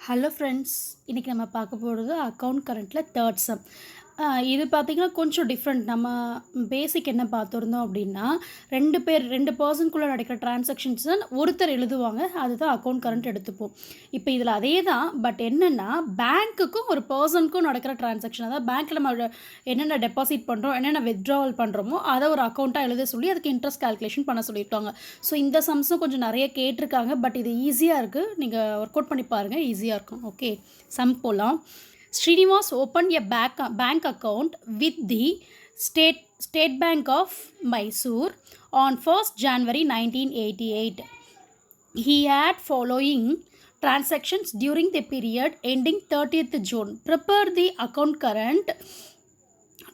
Hello friends, இன்றைக்கி நம்ம பார்க்க போகிறது அக்கவுண்ட் கரண்ட்டில் தேர்ட் சம். இது பார்த்திங்கன்னா கொஞ்சம் டிஃப்ரெண்ட். நம்ம பேசிக் என்ன பார்த்துருந்தோம் அப்படின்னா, 2 பர்சனுக்குள்ளே நடக்கிற டிரான்சாக்ஷன்ஸை ஒருத்தர் எழுதுவாங்க. அதுதான் அக்கவுண்ட் கரண்ட் எடுத்துப்போம். இப்போ இதில் அதே தான், பட் என்னென்னா பேங்க்குக்கும் ஒரு பர்சனுக்கும் நடக்கிற டிரான்சாக்ஷன், அதாவது பேங்க்கில் நம்ம என்னென்ன டெபாசிட் பண்ணுறோம், என்னென்ன வித்ட்ராவல் பண்ணுறோமோ அதை ஒரு அக்கௌண்ட்டாக எழுத சொல்லி அதுக்கு இன்ட்ரெஸ்ட் கால்குலேஷன் பண்ண சொல்லியிருக்காங்க. ஸோ இந்த சம்ஸும் கொஞ்சம் நிறைய கேட்டிருக்காங்க, பட் இது ஈஸியாக இருக்குது. நீங்கள் ஒர்க் அவுட் பண்ணி பாருங்கள், ஈஸியாக இருக்கும். ஓகே, சம் போகலாம். Srinivas opened a bank account with the State Bank of Mysore on 1st January 1988. He had following transactions during the period ending 30th June. Prepare the account current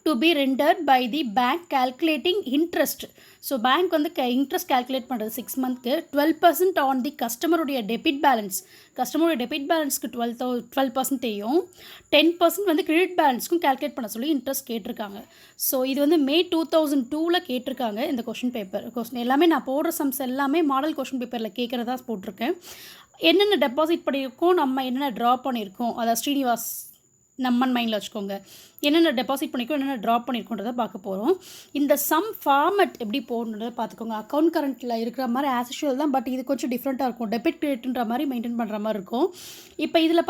to be rendered by the bank calculating interest. So bank வந்து interest calculate பண்ணுறது 6 மந்த்க்கு 12% on the கஸ்டமருடைய debit balance. கஸ்டமருடைய debit பேலன்ஸ்க்கு 12%ஐயும் 10% வந்து credit பேலன்ஸ்க்கும் calculate பண்ண சொல்லி இன்ட்ரெஸ்ட் கேட்டிருக்காங்க. ஸோ இது வந்து மே 2002 கேட்டிருக்காங்க. இந்த கொஷின் பேப்பர் எல்லாமே நான் போடுற சம்ஸ் எல்லாமே மாடல் கொஷின் பேப்பரில் கேட்குறதா போட்டிருக்கேன். என்னென்ன டெபாசிட் பண்ணியிருக்கோம், நம்ம என்னென்ன ட்ரா பண்ணியிருக்கோம், அதாவது ஸ்ரீனிவாஸ் நம்மன் மைண்டில் வச்சுக்கோங்க. என்னென்ன டெபாசிட் பண்ணிக்கோ, என்னென்ன ட்ராப் பண்ணியிருக்கோன்றதை பார்க்க போகிறோம். இந்த சம் ஃபார்மெட் எப்படி போடணுன்றதை பார்த்துக்கோங்க. அக்கௌண்ட் கரண்ட்டில் இருக்கிற மாதிரி ஆஸ் யூஷுவல் தான், பட் இது கொஞ்சம் டிஃப்ரெண்ட்டாக இருக்கும். டெபிட் கிரெடிட்ன்ற மாதிரி மெயின்டைன் பண்ணுற மாதிரி இருக்கும். இப்போ இதில்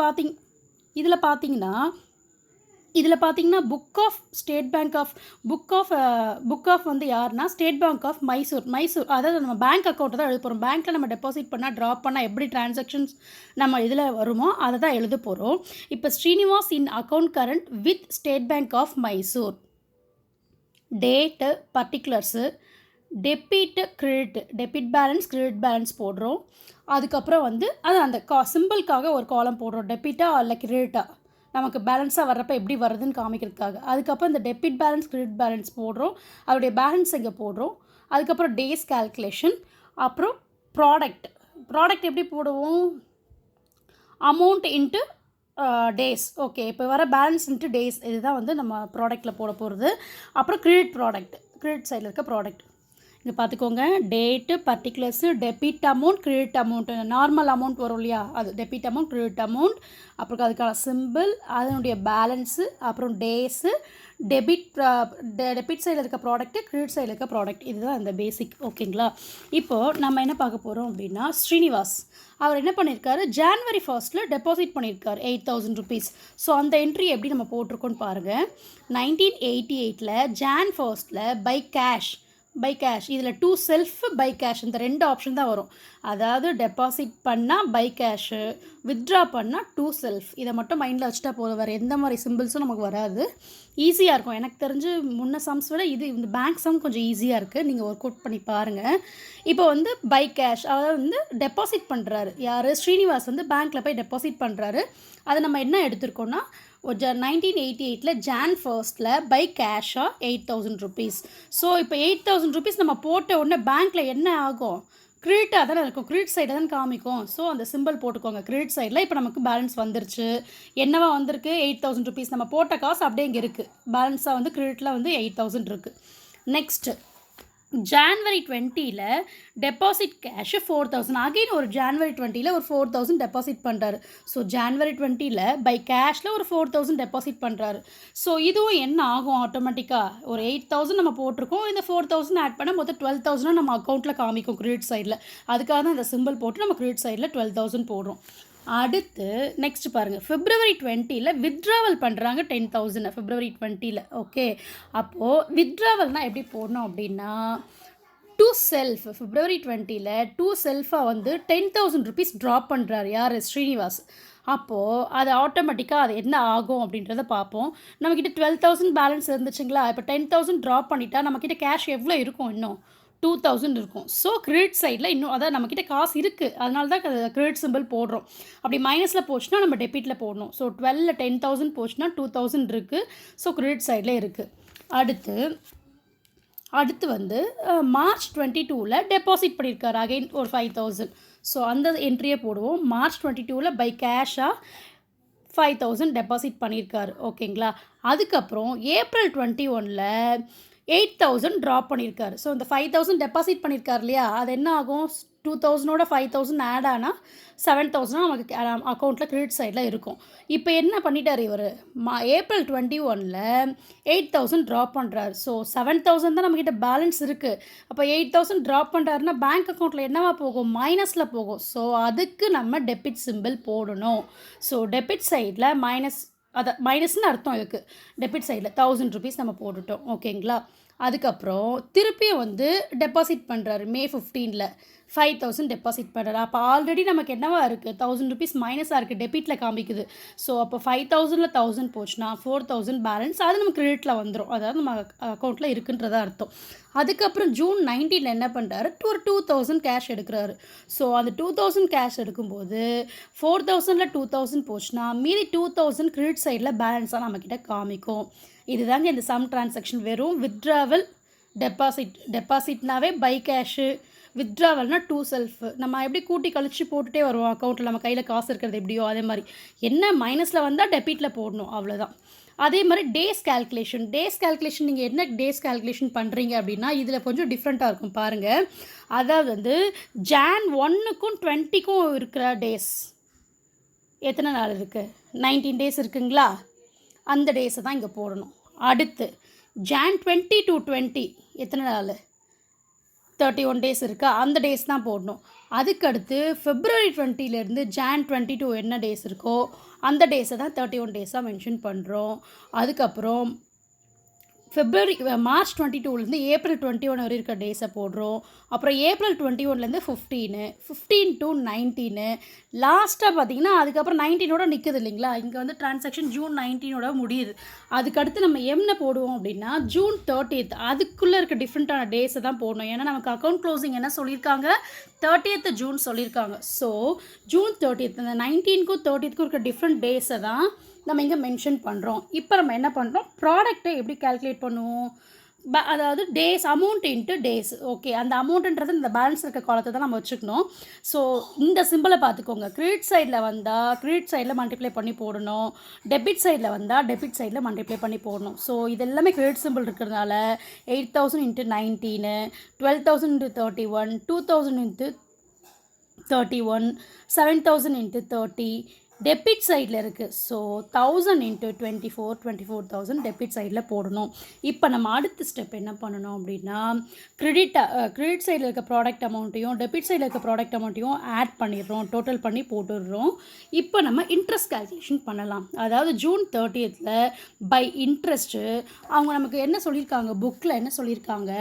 பார்த்தீங்கன்னா புக் ஆஃப் வந்து யாருன்னா ஸ்டேட் பேங்க் ஆஃப் மைசூர். அதாவது நம்ம பேங்க் அக்கௌண்ட்டை தான் எழுத போகிறோம். பேங்க்கில் நம்ம டெபாசிட் பண்ணால் ட்ராப் பண்ணால் எப்படி டிரான்சாக்ஷன்ஸ் நம்ம இதில் வருமோ அதை தான் எழுத போகிறோம். இப்போ Srinivas in account current with State Bank of Mysore. Date, particulars, debit balance, credit balance போடுறோம். அதுக்கப்புறம் வந்து அது அந்த சிம்பிளுக்காக ஒரு காலம் போடுறோம். டெபிட்டா இல்லை கிரெடிட்டா நமக்கு பேலன்ஸாக வர்றப்போ எப்படி வருதுன்னு காமிக்கிறதுக்காக. அதுக்கப்புறம் இந்த டெபிட் பேலன்ஸ், கிரெடிட் பேலன்ஸ் போடுறோம். அதோடைய பேலன்ஸ் இங்கே போடுறோம். அதுக்கப்புறம் டேஸ் கேல்குலேஷன். அப்புறம் ப்ராடக்ட் எப்படி போடுவோம், அமௌண்ட் இன்ட்டு டேஸ். ஓகே, இப்போ வர பேலன்ஸ் இன்ட்டு டேஸ், இதுதான் வந்து நம்ம ப்ராடக்ட்டில் போட போகிறது. அப்புறம் கிரெடிட் சைடில் இருக்க ப்ராடக்ட் இங்கே பார்த்துக்கோங்க. Date, particulars, debit amount, credit amount, normal amount வரும் இல்லையா, அது டெபிட் அமௌண்ட், கிரெடிட் அமௌண்ட், அப்புறம் அதுக்கான சிம்பிள், அதனுடைய பேலன்ஸு, அப்புறம் டேஸு, டெபிட் சைடில் இருக்க ப்ராடக்ட்டு, கிரெடிட் சைடில் இருக்க ப்ராடக்ட், இதுதான் இந்த பேசிக். ஓகேங்களா? இப்போது நம்ம என்ன பார்க்க போகிறோம் அப்படின்னா, ஸ்ரீனிவாஸ் அவர் என்ன பண்ணியிருக்காரு, ஜான்வரி 1 டெபாசிட் பண்ணியிருக்காரு 8,000 rupees. ஸோ அந்த என்ட்ரி எப்படி நம்ம போட்டிருக்கோன்னு பாருங்கள். 1988 ஜான் 1 பை கேஷ் இதில் டூ செல்ஃப், பை கேஷ், இந்த 2 ஆப்ஷன் தான் வரும். அதாவது டெபாசிட் பண்ணால் பை கேஷு, வித்ட்ரா பண்ணால் டூ செல்ஃப். இதை மட்டும் மைண்டில் வச்சுட்டா போதும், வேறு எந்த மாதிரி சிம்பிள்ஸும் நமக்கு வராது. ஈஸியாக இருக்கும். எனக்கு தெரிஞ்சு முன்ன சம்ஸ் விட இந்த பேங்க் சம் கொஞ்சம் ஈஸியாக இருக்குது. நீங்கள் ஒர்க் அவுட் பண்ணி பாருங்கள். இப்போ வந்து பை கேஷ், அதாவது வந்து டெபாசிட் பண்ணுறாரு யார், ஸ்ரீனிவாஸ் வந்து பேங்க்கில் போய் டெபாசிட் பண்ணுறாரு. அதை நம்ம என்ன எடுத்திருக்கோன்னா 1988 ஜான் 1 பை கேஷாக 8,000 rupees. ஸோ இப்போ 8,000 rupees நம்ம போட்ட உடனே பேங்க்கில் என்ன ஆகும், கிரெடிட்டாக தானே இருக்கும், கிரெடிட் சைடை தான் காமிக்கும். ஸோ அந்த சிம்பிள் போட்டுக்கோங்க. கிரெடிட் சைடில் இப்போ நமக்கு பேலன்ஸ் வந்துருச்சு. என்னவா வந்திருக்கு, 8,000 rupees. நம்ம போட்ட காசு அப்படியே இங்கே இருக்குது. பேலன்ஸாக வந்து கிரெடிட்டில் வந்து 8,000 இருக்குது. Next January 20 deposit cash 4,000. Again ஒரு ஜான்வரி 20 ஒரு 4,000 டெபாசிட் பண்ணுறாரு. ஸோ ஜான்வரி 20 பை கேஷில் ஒரு 4,000 டெபாசிட் பண்ணுறாரு. ஸோ இதுவும் என்ன ஆகும், ஆட்டோமேட்டிக்காக ஒரு 8,000 நம்ம போட்டிருக்கோம். இந்த 4,000 ஆட் பண்ண மொத்தம் 12,000 நம்ம அக்கௌண்ட்டில் காமிக்கும் கிரெடிட் சைடில். அதுக்காக தான் இந்த சிம்பிள் போட்டு நம்ம கிரெடிட் சைடில் 12,000 போடுறோம். அடுத்து நெக்ஸ்ட் பாருங்கள், February 20 வித்ட்ராவல் பண்ணுறாங்க 10,000 February 20. ஓகே, அப்போது வித்ட்ராவல்னால் எப்படி போடணும் அப்படின்னா, டூ செல்ஃப் February 20 டூ செல்ஃபாக வந்து 10,000 rupees ட்ராப் பண்ணுறாரு யார், ஸ்ரீனிவாஸ். அப்போது அது ஆட்டோமேட்டிக்காக அது என்ன ஆகும் அப்படின்றத பார்ப்போம். நம்மக்கிட்ட 12,000 பேலன்ஸ் இருந்துச்சுங்களா, இப்போ 10,000 ட்ராப் பண்ணிட்டா நம்மக்கிட்ட கேஷ் எவ்வளோ இருக்கும், இன்னும் 2,000 இருக்கும். ஸோ கிரெடிட் சைடில் இன்னும் அதாவது நம்மக்கிட்ட காசு இருக்குது, அதனால தான் கிரெடிட் சிம்பிள் போடுறோம். அப்படி மைனஸில் போச்சுன்னா நம்ம டெபிட்டில் போடணும். ஸோ 12 10,000 போச்சுன்னா 2,000 இருக்குது. ஸோ கிரெடிட் சைடில் இருக்குது. அடுத்து வந்து மார்ச் 22 டெபாசிட் பண்ணியிருக்காரு அகைன் ஒரு 5,000. ஸோ அந்த என்ட்ரியை போடுவோம். மார்ச் 22 பை கேஷாக 5,000 டெபாசிட் பண்ணியிருக்காரு. ஓகேங்களா? அதுக்கப்புறம் ஏப்ரல் 21 8,000 ட்ராப் பண்ணியிருக்காரு. ஸோ இந்த 5,000 டெபாசிட் பண்ணியிருக்காரு இல்லையா, அது என்ன ஆகும், 2000ஓட 5000 ஆட் ஆனால் 7000 நமக்கு அக்கௌண்ட்டில் கிரெடிட் சைடில் இருக்கும். இப்போ என்ன பண்ணிட்டார் இவர், ஏப்ரல் 21ல் 8000 ட்ராப் பண்ணுறாரு. ஸோ 7000 தான் நம்மக்கிட்ட பேலன்ஸ் இருக்குது. அப்போ 8000 ட்ராப் பண்ணுறாருன்னா பேங்க் அக்கௌண்ட்டில் என்னவா போகும், மைனஸில் போகும். ஸோ அதுக்கு நம்ம டெபிட் சிம்பிள் போடணும். ஸோ டெபிட் சைடில் மைனஸ்னு அர்த்தம் இருக்குது. டெபிட் சைடில் 1000 ருபீஸ் நம்ம போட்டுட்டோம். ஓகேங்களா. அதுக்கப்புறம் திருப்பியும் வந்து டெபாசிட் பண்ணுறாரு மே 15ல் 5000 டெபாசிட் பண்ணுறாரு. அப்போ ஆல்ரெடி நமக்கு என்னவா இருக்குது, 1000 ருபீஸ் மைனஸாக இருக்குது, டெபிட்டில் காமிக்குது. ஸோ அப்போ 5000ல் 1000 போச்சுன்னா 4000 பேலன்ஸ், அது நம்ம கிரெடிட்டில் வந்துடும். அதாவது நம்ம அக்கௌண்ட்டில் இருக்குன்றதா அர்த்தம். அதுக்கப்புறம் ஜூன் 19ல் என்ன பண்ணுறாரு, ஒரு 2000 கேஷ் எடுக்கிறாரு. ஸோ அந்த 2000 கேஷ் எடுக்கும்போது 4000ல் 2000 போச்சுன்னா மீதி 2000 கிரெடிட் சைடில் பேலன்ஸாக நம்மக்கிட்ட காமிக்கும். இதுதாங்க இந்த சம் டிரான்சாக்ஷன். வெறும் வித்ட்ராவல், டெபாசிட்னாவே பை கேஷு, வித்ட்ராவல்னா டூ செல்ஃப். நம்ம எப்படி கூட்டி கழிச்சு போட்டுகிட்டே வருவோம் அக்கௌண்ட்டில், நம்ம கையில் காசு இருக்கிறது எப்படியோ அதே மாதிரி. என்ன மைனஸில் வந்தால் டெபிட்டில் போடணும், அவ்வளோதான். அதே மாதிரி டேஸ் கேல்குலேஷன் நீங்கள் என்ன டேஸ் கேல்குலேஷன் பண்ணுறீங்க அப்படின்னா இதில் கொஞ்சம் டிஃப்ரெண்ட்டாக இருக்கும் பாருங்கள். அதாவது வந்து Jan 1க்கும் 20க்கும் இருக்கிற டேஸ் எத்தனை நாள் இருக்குது, 19 டேஸ் இருக்குங்களா, அந்த டேஸை தான் இங்கே போடணும். அடுத்து Jan 20 to 20 எத்தனை நாள், 31 டேஸ் இருக்கா, அந்த டேஸ் தான் போடணும். அதுக்கடுத்து February 20லேருந்து Jan 22 என்ன டேஸ் இருக்கோ அந்த டேஸை தான் 31 டேஸாக மென்ஷன் பண்ணுறோம். அதுக்கப்புறம் மார்ச் 22லேருந்து ஏப்ரல் 21 வரை இருக்க டேஸை போடுறோம். அப்புறம் ஏப்ரல் 21லேருந்து 15 to 19, லாஸ்ட்டாக பார்த்தீங்கன்னா அதுக்கப்புறம் 19ஓட நிற்குது இல்லைங்களா. இங்கே வந்து டிரான்சாக்ஷன் ஜூன் 19ஓட முடியுது. அதுக்கடுத்து நம்ம என்ன போடுவோம் அப்படின்னா June 30th, அதுக்குள்ளே இருக்க டிஃப்ரெண்ட்டான டேஸை தான் போடணும். ஏன்னா நமக்கு அக்கௌண்ட் க்ளோசிங் என்ன சொல்லியிருக்காங்க, 30th June சொல்லியிருக்காங்க. ஸோ June 30th, இந்த 19க்கும் 30க்கும் இருக்க டிஃப்ரெண்ட் டேஸை தான் நம்ம இங்கே மென்ஷன் பண்ணுறோம். இப்போ நம்ம என்ன பண்ணுறோம், ப்ராடக்ட்டை எப்படி கால்குலேட் பண்ணுவோம், அதாவது days, amount into days. Okay, அந்த அமௌண்ட்டுன்றது இந்த பேலன்ஸ் இருக்க காலத்தை தான் நம்ம வச்சுக்கணும். ஸோ இந்த சிம்பிளை பார்த்துக்கோங்க. கிரெடிட் சைடில் வந்தால் கிரெடிட் சைடில் மல்டிப்ளை பண்ணி போடணும், டெபிட் சைடில் வந்தால் டெபிட் சைடில் மல்டிப்ளை பண்ணி போடணும். ஸோ இது எல்லாமே கிரெடிட் சிம்பிள் இருக்கிறதுனால 8000 × 19, 12,000 × 31, 2,000 × 31, 7,000 × 30 டெபிட் சைடில் இருக்குது. ஸோ 1000 × 24, 24,000 டெபிட் சைடில் போடணும். இப்போ நம்ம அடுத்த ஸ்டெப் என்ன பண்ணணும் அப்படின்னா கிரெடிட் சைடில் இருக்க ப்ராடக்ட் அமௌண்ட்டையும் டெபிட் சைடில் இருக்க ப்ராடக்ட் அமௌண்ட்டையும் ஆட் பண்ணிடுறோம், டோட்டல் பண்ணி போட்டுடுறோம். இப்போ நம்ம இன்ட்ரெஸ்ட் கால்குலேஷன் பண்ணலாம். அதாவது June 30th பை இன்ட்ரெஸ்ட்டு அவங்க நமக்கு என்ன சொல்லியிருக்காங்க, புக்கில் என்ன சொல்லியிருக்காங்க,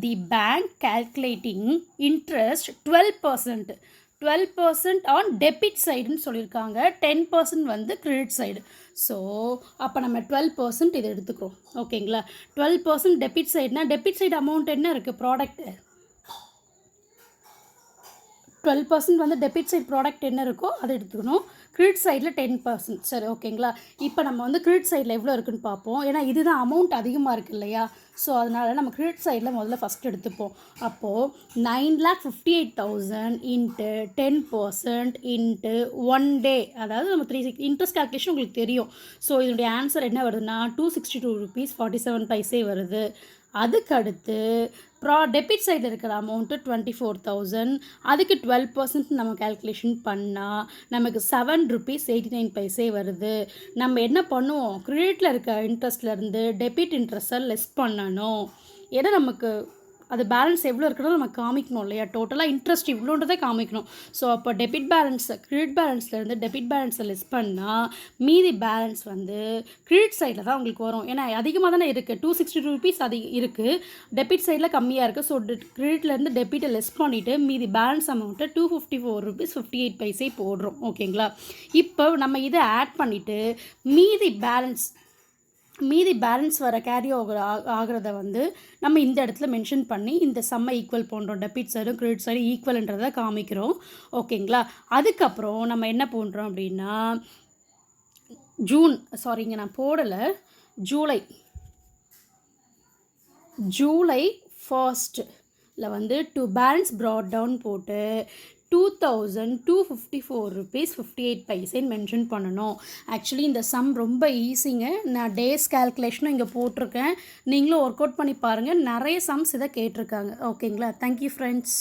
the bank calculating interest 12% on debit சைடுன்னு சொல்லியிருக்காங்க, 10% வந்து கிரெடிட் சைடு. ஸோ அப்போ நம்ம 12% இதை எடுத்துக்கிறோம். ஓகேங்களா. 12% டெபிட் சைடுனா டெபிட் சைடு அமௌண்ட் என்ன இருக்குது, ப்ராடக்ட்டு 12% வந்து டெபிட் சைட் ப்ராடக்ட் என்ன இருக்கோ அதை எடுத்துக்கணும். கிரெடிட் சைடில் 10%. சரி, ஓகேங்களா. இப்போ நம்ம வந்து கிரெடிட் சைடில் எவ்வளோ இருக்குதுன்னு பார்ப்போம். ஏன்னா இதுதான் அமௌண்ட் அதிகமாக இருக்குது இல்லையா. ஸோ அதனால் நம்ம கிரெடிட் சைடில் முதல்ல ஃபஸ்ட் எடுத்துப்போம். அப்போது 9,58,000 × 10% × 1 day, அதாவது நம்ம 360 இன்ட்ரெஸ்ட் கால்குலேஷன் உங்களுக்கு தெரியும். ஸோ இதனுடைய ஆன்சர் என்ன வருதுன்னா 262 rupees 47 paise வருது. அதுக்கடுத்து டெபிட் சைடில் இருக்கிற அமௌண்ட்டு 24,000, அதுக்கு 12% நம்ம கால்குலேஷன் பண்ணால் நமக்கு 7 rupees 89 paise வருது. நம்ம என்ன பண்ணுவோம், கிரெடிட்டில் இருக்க இன்ட்ரெஸ்ட்லேருந்து டெபிட் இன்ட்ரெஸ்ட்டை லெஸ் பண்ணணும். ஏன்னா நமக்கு அது பேலன்ஸ் எவ்வளோ இருக்கிறதோ நம்ம காமிக்கணும் இல்லையா, டோட்டலாக இன்ட்ரெஸ்ட் இவ்வளோன்றதை காமிக்கணும். ஸோ அப்போ கிரெடிட் பேலன்ஸ்லேருந்து டெபிட் பேலன்ஸை லெஸ் பண்ணால் மீதி பேலன்ஸ் வந்து கிரெடிட் சைடில் தான் உங்களுக்கு வரும். ஏன்னா அதிகமாக தானே இருக்குது, 262 rupees அது இருக்குது, டெபிட் சைடில் கம்மியாக இருக்குது. ஸோ கிரெடிட்லேருந்து டெபிட்டை லெஸ் பண்ணிவிட்டு மீதி பேலன்ஸ் அமௌண்ட்டை 254 rupees 58 paise போடுறோம். ஓகேங்களா. இப்போ நம்ம இதை ஆட் பண்ணிவிட்டு மீதி பேலன்ஸ் வர கேரி ஆகிறத வந்து நம்ம இந்த இடத்துல மென்ஷன் பண்ணி இந்த சம்மை ஈக்குவல் பண்ணுறோம். டெபிட் சைடும் கிரெடிட் சைடும் ஈக்குவல்ன்றதை காமிக்கிறோம். ஓகேங்களா. அதுக்கப்புறம் நம்ம என்ன பண்ணுறோம் அப்படின்னா நான் போடலை, ஜூலை 1st வந்து டு பேலன்ஸ் ப்ராட் டவுன் போட்டு 2,254 rupees 58 paise மென்ஷன் பண்ணணும். ஆக்சுவலி இந்த சம் ரொம்ப ஈஸிங்க. நான் டேஸ் கால்குலேஷனும் இங்கே போட்டிருக்கேன், நீங்களும் ஒர்க் அவுட் பண்ணி பாருங்கள். நிறைய சம்ஸ் இதை கேட்டிருக்காங்க. ஓகேங்களா. Thank you friends.